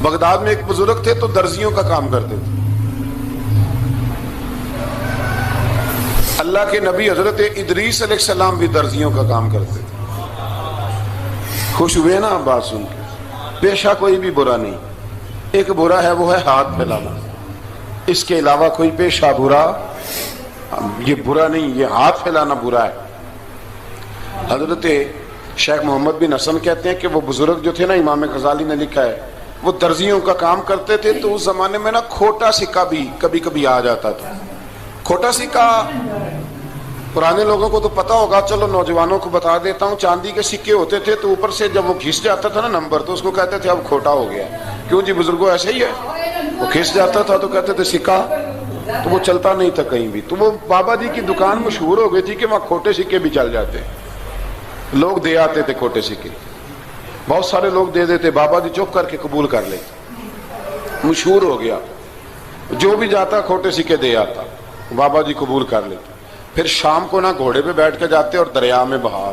Baghdad میں ایک بزرگ تھے تو درزیوں کا کام کرتے تھے. اللہ کے نبی حضرت ادریس علیہ السلام بھی درزیوں کا کام کرتے تھے. خوش ہوئے نا بات سن کے؟ پیشہ کوئی بھی برا نہیں، ایک برا ہے وہ ہے ہاتھ پھیلانا، اس کے علاوہ کوئی پیشہ برا یہ برا نہیں، یہ ہاتھ پھیلانا برا ہے. حضرت شیخ محمد بن حسن کہتے ہیں کہ وہ بزرگ جو تھے نا، امام غزالی نے لکھا ہے، وہ درزیوں کا کام کرتے تھے تو اس زمانے میں نا کھوٹا سکہ بھی کبھی کبھی آ جاتا تھا. کھوٹا سکہ پرانے لوگوں کو تو پتا ہوگا، چلو نوجوانوں کو بتا دیتا ہوں. چاندی کے سکے ہوتے تھے تو اوپر سے جب وہ گھس جاتا تھا نا نمبر، تو اس کو کہتے تھے اب کھوٹا ہو گیا. کیوں جی بزرگوں ایسے ہی ہے، وہ گھس جاتا تھا تو کہتے تھے سکہ، تو وہ چلتا نہیں تھا کہیں بھی. تو وہ بابا جی کی دکان مشہور ہو گئی تھی کہ وہاں کھوٹے سکے بھی چل جاتے، لوگ دے آتے تھے کھوٹے سکے، بہت سارے لوگ دے دیتے، بابا جی چپ کر کے قبول کر لیتے. مشہور ہو گیا، جو بھی جاتا کھوٹے سکے دے آتا، بابا جی قبول کر لیتے. پھر شام کو نہ گھوڑے پہ بیٹھ کے جاتے اور دریا میں بہا.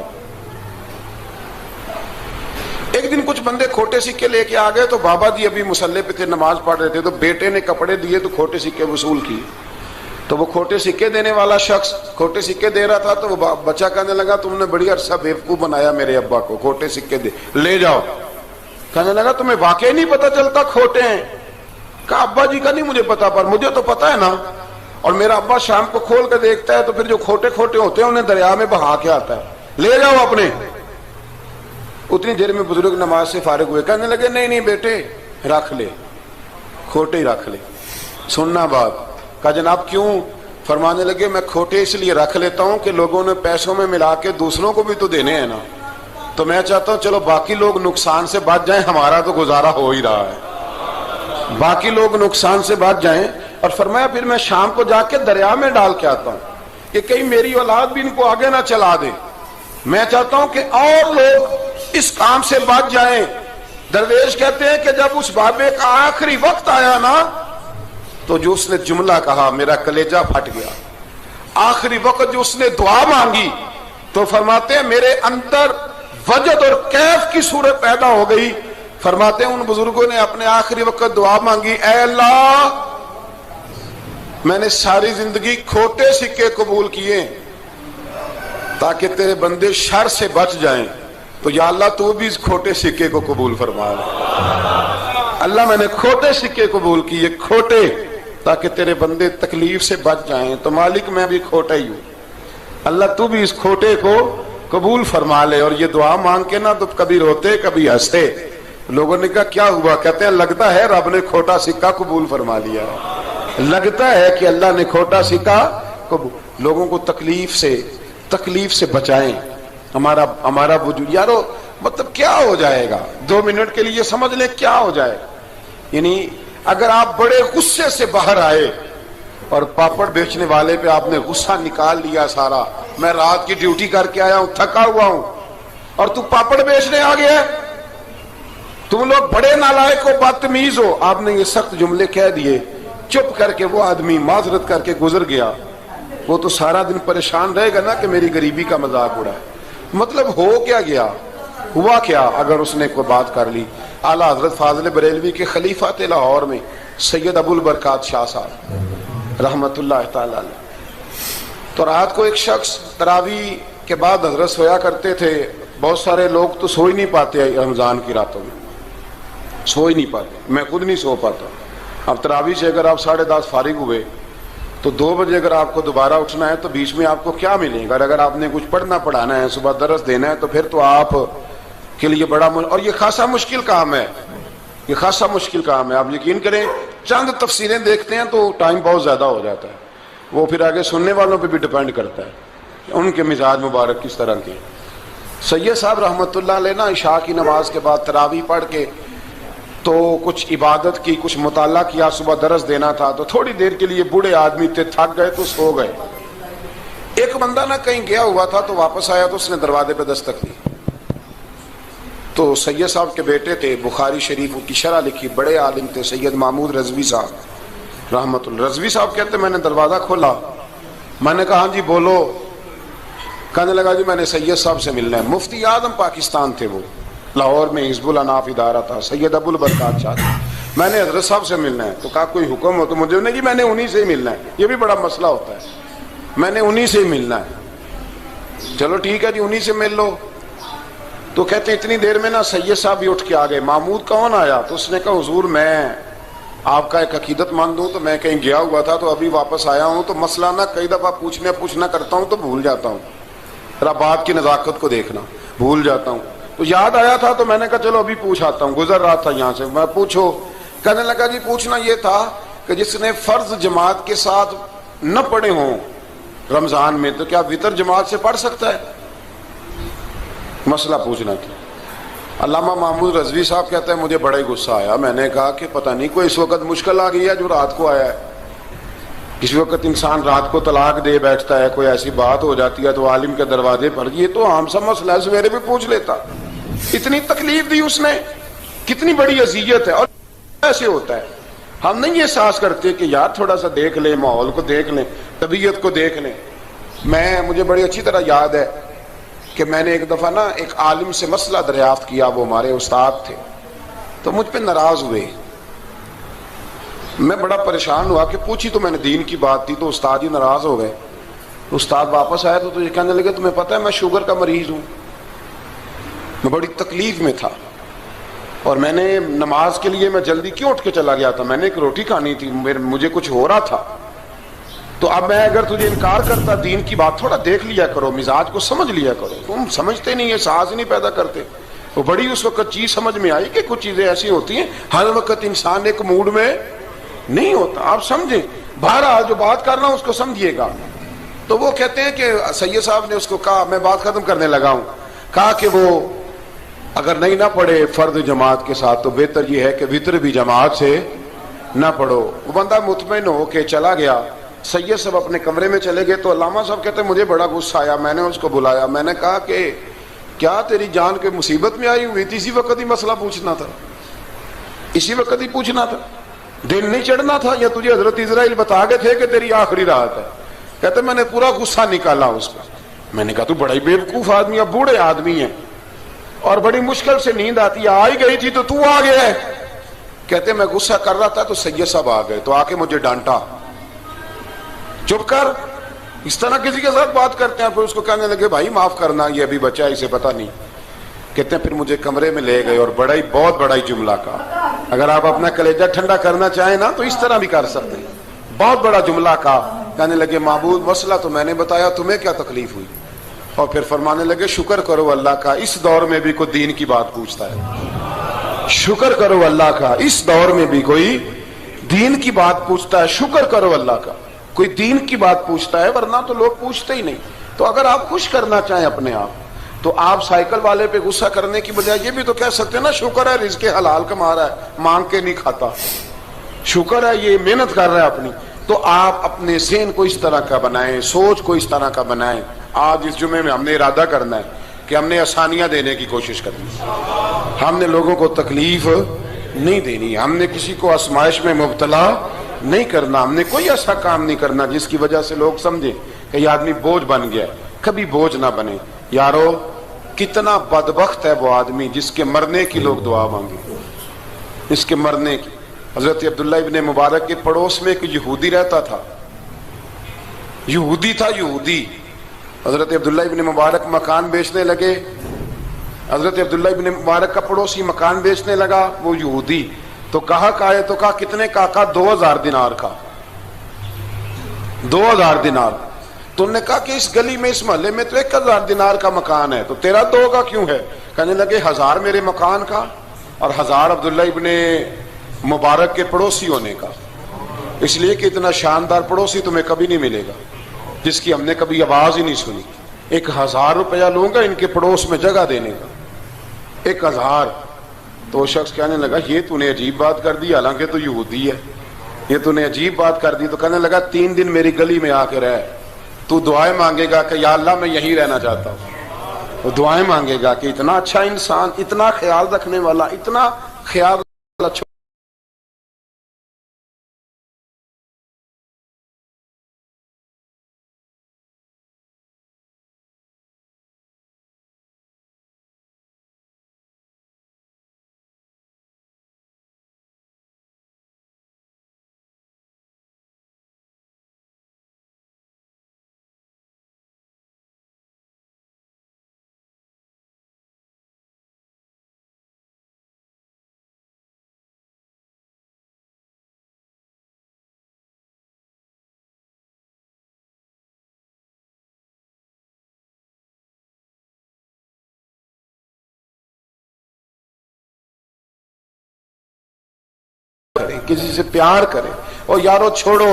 ایک دن کچھ بندے کھوٹے سکے لے کے آ گئے تو بابا جی ابھی مصلے پہ تھے، نماز پڑھ رہے تھے، تو بیٹے نے کپڑے دیے تو کھوٹے سکے وصول کیے. تو وہ کھوٹے سکے دینے والا شخص کھوٹے سکے دے رہا تھا تو وہ بچہ کہنے لگا تم نے بڑی عرصہ بیوقوف بنایا میرے ابا کو، کھوٹے سکے دے لے جاؤ. کہنے لگا تمہیں واقعی نہیں پتا چلتا کھوٹے ہیں؟ کہا ابا جی کا نہیں مجھے پتا، پر مجھے تو پتا ہے نا، اور میرا ابا شام کو کھول کے دیکھتا ہے تو پھر جو کھوٹے کھوٹے ہوتے ہیں انہیں دریا میں بہا کے آتا ہے، لے جاؤ اپنے. اتنی دیر میں بزرگ نماز سے فارغ ہوئے، کہنے لگے نہیں نہیں بیٹے رکھ لے، کھوٹے ہی رکھ لے. سننا بات. کہا جناب کیوں؟ فرمانے لگے میں کھوٹے اس لیے رکھ لیتا ہوں کہ لوگوں نے پیسوں میں ملا کے دوسروں کو بھی تو دینے ہیں نا، تو میں چاہتا ہوں چلو باقی لوگ نقصان سے بچ جائیں، ہمارا تو گزارا ہو ہی رہا ہے، باقی لوگ نقصان سے بچ جائیں. اور فرمایا پھر میں شام کو جا کے دریا میں ڈال کے آتا ہوں کہ کہیں میری اولاد بھی ان کو آگے نہ چلا دے. میں چاہتا ہوں کہ اور لوگ اس کام سے بچ جائیں. درویش کہتے ہیں کہ جب اس بابے کا آخری وقت آیا نا تو جو اس نے جملہ کہا میرا کلیجہ پھٹ گیا. آخری وقت جو اس نے دعا مانگی تو فرماتے ہیں میرے اندر وجد اور کیف کی صورت پیدا ہو گئی. فرماتے ہیں ان بزرگوں نے اپنے آخری وقت دعا مانگی، اے اللہ میں نے ساری زندگی کھوٹے سکے قبول کیے تاکہ تیرے بندے شر سے بچ جائیں، تو یا اللہ تو بھی اس کھوٹے سکے کو قبول فرما لے. اللہ میں نے کھوٹے سکے قبول کیے، کھوٹے، تاکہ تیرے بندے تکلیف سے بچ جائیں، تو مالک میں بھی کھوٹا ہی ہوں، اللہ تو بھی اس کھوٹے کو قبول فرما لے. اور یہ دعا مانگ کے نا تو کبھی روتے کبھی ہنستے. لوگوں نے کہا کیا ہوا؟ کہتے ہیں لگتا ہے رب نے کھوٹا سکہ قبول فرما لیا، لگتا ہے کہ اللہ نے کھوٹا سکہ قبول. لوگوں کو تکلیف سے بچائیں. ہمارا وجود یارو مطلب کیا ہو جائے گا 2 منٹ کے لیے سمجھ لیں کیا ہو جائے گا. یعنی اگر آپ بڑے غصے سے باہر آئے اور پاپڑ بیچنے والے پہ آپ نے غصہ نکال لیا سارا، میں رات کی ڈیوٹی کر کے آیا ہوں تھکا ہوا ہوں اور تو پاپڑ بیچنے آ گیا، تم لوگ بڑے نالائق ہو بدتمیز ہو، آپ نے یہ سخت جملے کہہ دیے، چپ کر کے وہ آدمی معذرت کر کے گزر گیا، وہ تو سارا دن پریشان رہے گا نا کہ میری غریبی کا مذاق اڑا ہے. مطلب ہو کیا گیا، ہوا کیا اگر اس نے کوئی بات کر لی. اعلیٰ حضرت فاضل بریلوی کے خلیفہ تھے لاہور میں سید ابو البرکات شاہ صاحب رحمت اللہ تعالی علیہ. تو رات کو ایک شخص تراویح کے بعد حضرت سویا کرتے تھے. بہت سارے لوگ تو سو ہی نہیں پاتے رمضان کی راتوں میں، سو ہی نہیں پاتے، میں خود نہیں سو پاتا. اب تراویح سے اگر آپ 10:30 فارغ ہوئے تو 2 بجے اگر آپ کو دوبارہ اٹھنا ہے تو بیچ میں آپ کو کیا ملے گا؟ اگر آپ نے کچھ پڑھنا پڑھانا ہے، صبح درس دینا ہے، تو پھر تو آپ کے لیے بڑا اور یہ خاصا مشکل کام ہے، یہ خاصا مشکل کام ہے. آپ یقین کریں چند تفسیریں دیکھتے ہیں تو ٹائم بہت زیادہ ہو جاتا ہے. وہ پھر آگے سننے والوں پہ بھی ڈیپینڈ کرتا ہے ان کے مزاج مبارک کس طرح کے. سید صاحب رحمۃ اللہ علیہ نا عشاء کی نماز کے بعد تراویح پڑھ کے تو کچھ عبادت کی، کچھ مطالعہ کیا، صبح درس دینا تھا تو تھوڑی دیر کے لیے بوڑھے آدمی تھے، تھک گئے تو سو گئے. ایک بندہ نا کہیں گیا ہوا تھا تو واپس آیا تو اس نے دروازے پہ دستک دی. تو سید صاحب کے بیٹے تھے، بخاری شریف کی شرح لکھی، بڑے عالم تھے سید محمود رضوی صاحب رحمت اللہ. رضوی صاحب کہتے میں نے دروازہ کھولا، میں نے کہا ہاں جی بولو. کہنے لگا جی میں نے سید صاحب سے ملنا ہے. مفتی اعظم پاکستان تھے وہ، لاہور میں حزب الاناف ادارہ تھا، سید ابو البرکات شاہ. میں نے حضرت صاحب سے ملنا ہے. تو کہا کوئی حکم ہو تو مجھے نہیں، کہ میں نے انہی سے ہی ملنا ہے. یہ بھی بڑا مسئلہ ہوتا ہے، میں نے انہی سے ہی ملنا ہے. چلو ٹھیک ہے جی، انہی سے مل لو. تو کہتے ہیں اتنی دیر میں نا سید صاحب بھی اٹھ کے آ گئے. محمود کون آیا؟ تو اس نے کہا حضور میں آپ کا ایک عقیدت مند ہوں، تو میں کہیں گیا ہوا تھا تو ابھی واپس آیا ہوں، تو مسئلہ نا کئی دفعہ پوچھنا کرتا ہوں تو بھول جاتا ہوں، ذرا بات کی نزاکت کو دیکھنا، بھول جاتا ہوں. تو یاد آیا تھا تو میں نے کہا چلو ابھی پوچھ آتا ہوں، گزر رہا تھا یہاں سے. میں پوچھو. کہنے لگا جی پوچھنا یہ تھا کہ جس نے فرض جماعت کے ساتھ نہ پڑھے ہوں رمضان میں، تو کیا وتر جماعت سے پڑھ سکتا ہے؟ مسئلہ پوچھنا تھا. علامہ محمود رضوی صاحب کہتا ہے مجھے بڑا ہی غصہ آیا. میں نے کہا کہ پتہ نہیں کوئی اس وقت مشکل آ گئی ہے جو رات کو آیا ہے. کسی وقت انسان رات کو طلاق دے بیٹھتا ہے، کوئی ایسی بات ہو جاتی ہے تو عالم کے دروازے پر، یہ تو عام سا مسئلہ ہے، سویرے بھی پوچھ لیتا. اتنی تکلیف دی اس نے، کتنی بڑی اذیت ہے. اور ایسے ہوتا ہے، ہم نہیں احساس کرتے کہ یار تھوڑا سا دیکھ لیں، ماحول کو دیکھ لیں، طبیعت کو دیکھ لیں. مجھے بڑی اچھی طرح یاد ہے کہ میں نے ایک دفعہ نا ایک عالم سے مسئلہ دریافت کیا، وہ ہمارے استاد تھے، تو مجھ پہ ناراض ہوئے. میں بڑا پریشان ہوا کہ پوچھی تو میں نے دین کی بات تھی، تو استاد ہی ناراض ہو گئے. استاد واپس آیا تو یہ کہنے لگے تمہیں پتہ ہے میں شوگر کا مریض ہوں. میں بڑی تکلیف میں تھا اور میں نے نماز کے لیے میں جلدی کیوں اٹھ کے چلا گیا تھا، میں نے ایک روٹی کھانی تھی، مجھے کچھ ہو رہا تھا. تو اب میں اگر تجھے انکار کرتا، دین کی بات تھوڑا دیکھ لیا کرو، مزاج کو سمجھ لیا کرو، تم سمجھتے نہیں، احساس ہی نہیں پیدا کرتے. وہ بڑی اس وقت چیز سمجھ میں آئی کہ کچھ چیزیں ایسی ہوتی ہیں ہر وقت انسان ایک موڈ میں نہیں ہوتا. آپ سمجھیں، بہرحال جو بات کرنا اس کو سمجھیے گا. تو وہ کہتے ہیں کہ سید صاحب نے اس کو کہا، میں بات ختم کرنے لگا ہوں، کہا کہ وہ اگر نہیں نہ پڑھے فرد جماعت کے ساتھ تو بہتر یہ ہے کہ وتر بھی جماعت سے نہ پڑھو. وہ بندہ مطمئن ہو کے چلا گیا. سید صاحب اپنے کمرے میں چلے گئے تو علامہ صاحب کہتے ہیں مجھے بڑا غصہ آیا. میں نے اس کو بلایا، میں نے کہا کہ کیا تیری جان کے مصیبت میں آئی ہوئی تھی؟ اسی وقت ہی مسئلہ پوچھنا تھا، اسی وقت ہی پوچھنا تھا، دن نہیں چڑھنا تھا، یا تجھے حضرت اسرائیل بتا گئے تھے کہ تیری آخری رات ہے؟ کہتے میں نے پورا غصہ نکالا اس کا. میں نے کہا تو بڑا ہی بیوقوف آدمی، اب بوڑھے آدمی ہیں اور بڑی مشکل سے نیند آتی ہے، آ ہی گئی تھی تو آ گیا ہے. کہتے میں غصہ کر رہا تھا تو سید صاحب آ گئے تو آ کے مجھے ڈانٹا، چپ کر، اس طرح کسی کے ساتھ بات کرتے ہیں. پھر اس کو کہنے لگے بھائی معاف کرنا، یہ ابھی بچہ ہے، اسے پتہ نہیں. کہتے ہیں پھر مجھے کمرے میں لے گئے اور بہت بڑا ہی جملہ کہا. اگر آپ اپنا کلیجہ ٹھنڈا کرنا چاہیں نا تو اس طرح بھی کر سکتے ہیں. بہت بڑا جملہ کہا. کہنے لگے معبود مسئلہ تو میں نے بتایا، تمہیں کیا تکلیف ہوئی؟ اور پھر فرمانے لگے شکر کرو اللہ کا، اس دور میں بھی کوئی دین کی بات پوچھتا ہے. شکر کرو اللہ کا، اس دور میں بھی کوئی دین کی بات پوچھتا ہے. شکر کرو اللہ کا کوئی دین کی بات پوچھتا ہے، ورنہ تو لوگ پوچھتے ہی نہیں. تو اگر آپ خوش کرنا چاہیں اپنے آپ تو آپ سائیکل والے پہ غصہ کرنے کی بجائے یہ بھی تو کہہ سکتے ہیں نا شکر ہے رزق حلال کما رہا ہے، مانگ کے نہیں کھاتا، شکر ہے یہ محنت کر رہا ہے اپنی. تو آپ اپنے ذہن کو اس طرح کا بنائیں، سوچ کو اس طرح کا بنائیں. آج اس جمعے میں ہم نے ارادہ کرنا ہے کہ ہم نے آسانیاں دینے کی کوشش کرنی، ہم نے لوگوں کو تکلیف نہیں دینی، ہم نے کسی کو آزمائش میں مبتلا نہیں کرنا، ہم نے کوئی ایسا کام نہیں کرنا جس کی وجہ سے لوگ سمجھیں کہ یہ آدمی بوجھ بن گیا. کبھی بوجھ نہ بنے. یارو کتنا بدبخت ہے وہ آدمی جس کے مرنے کی لوگ دعا مانگے، اس کے مرنے کی. حضرت عبداللہ ابن مبارک کے پڑوس میں ایک یہودی رہتا تھا، یہودی تھا، یہودی. حضرت عبداللہ ابن مبارک مکان بیچنے لگے. حضرت عبداللہ ابن مبارک کا پڑوسی مکان بیچنے لگا، وہ یہودی. تو کہا تو کہا کتنے کا؟ 2000 دینار کا. 2000 دینار. تو انہوں نے کہا کہ اس گلی میں اس محلے میں تو 1000 دینار کا مکان ہے، تو تیرا 2 کا کیوں ہے؟ کہنے لگے 1000 میرے مکان کا اور 1000 عبداللہ ابن مبارک کے پڑوسی ہونے کا، اس لیے کہ اتنا شاندار پڑوسی تمہیں کبھی نہیں ملے گا جس کی ہم نے کبھی آواز ہی نہیں سنی. 1000 روپیہ لوں گا ان کے پڑوس میں جگہ دینے کا، 1000. تو وہ شخص کہنے لگا یہ تو نے عجیب بات کر دی، حالانکہ تو یہودی ہے، یہ تو نے عجیب بات کر دی. تو کہنے لگا 3 دن میری گلی میں آ کے رہ، تو دعائیں مانگے گا کہ یا اللہ میں یہیں رہنا چاہتا ہوں. وہ دعائیں مانگے گا کہ اتنا اچھا انسان، اتنا خیال رکھنے والا، اتنا خیال والا کریں، کسی سے پیار کریں. اور یارو چھوڑو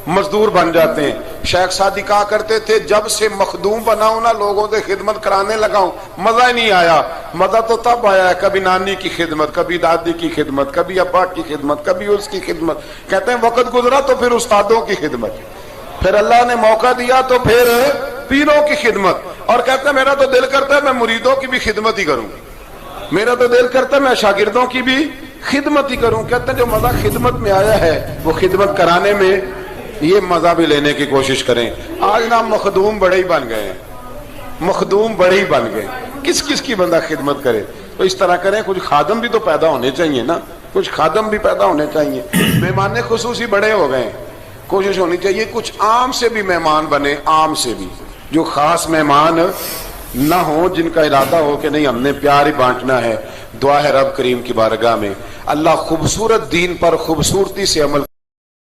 مزدور بن جاتے ہیں. شیخ سعدی کہا کرتے تھے جب سے مخدوم بناؤں نا لوگوں سے خدمت کرانے لگاؤں مزہ ہی نہیں آیا. مزہ تو تب آیا ہے کبھی نانی کی خدمت، کبھی دادی کی خدمت، کبھی ابا کی خدمت، کبھی اس کی خدمت. کہتے ہیں وقت گزرا تو پھر استادوں کی خدمت، پھر اللہ نے موقع دیا تو پھر پیروں کی خدمت. اور کہتے ہیں میرا تو دل کرتا ہے میں مریدوں کی بھی خدمت ہی کروں، میرا تو دل کرتا ہے میں شاگردوں کی بھی خدمت ہی کروں. کہتے ہیں جو مزہ خدمت میں آیا ہے وہ خدمت کرانے میں یہ مزہ بھی لینے کی کوشش کریں. آج نا مخدوم بڑے ہی بن گئے ہیں، مخدوم بڑے ہی بن گئے. کس کس کی بندہ خدمت کرے؟ تو اس طرح کریں. کچھ خادم بھی تو پیدا ہونے چاہیے نا، کچھ خادم بھی پیدا ہونے چاہیے. مہمان خصوصی بڑے ہو گئے، کوشش ہونی چاہیے کچھ عام سے بھی مہمان بنے، عام سے بھی جو خاص مہمان نہ ہوں، جن کا ارادہ ہو کہ نہیں ہم نے پیار ہی بانٹنا ہے. دعا ہے رب کریم کی بارگاہ میں اللہ خوبصورت دین پر خوبصورتی سے عمل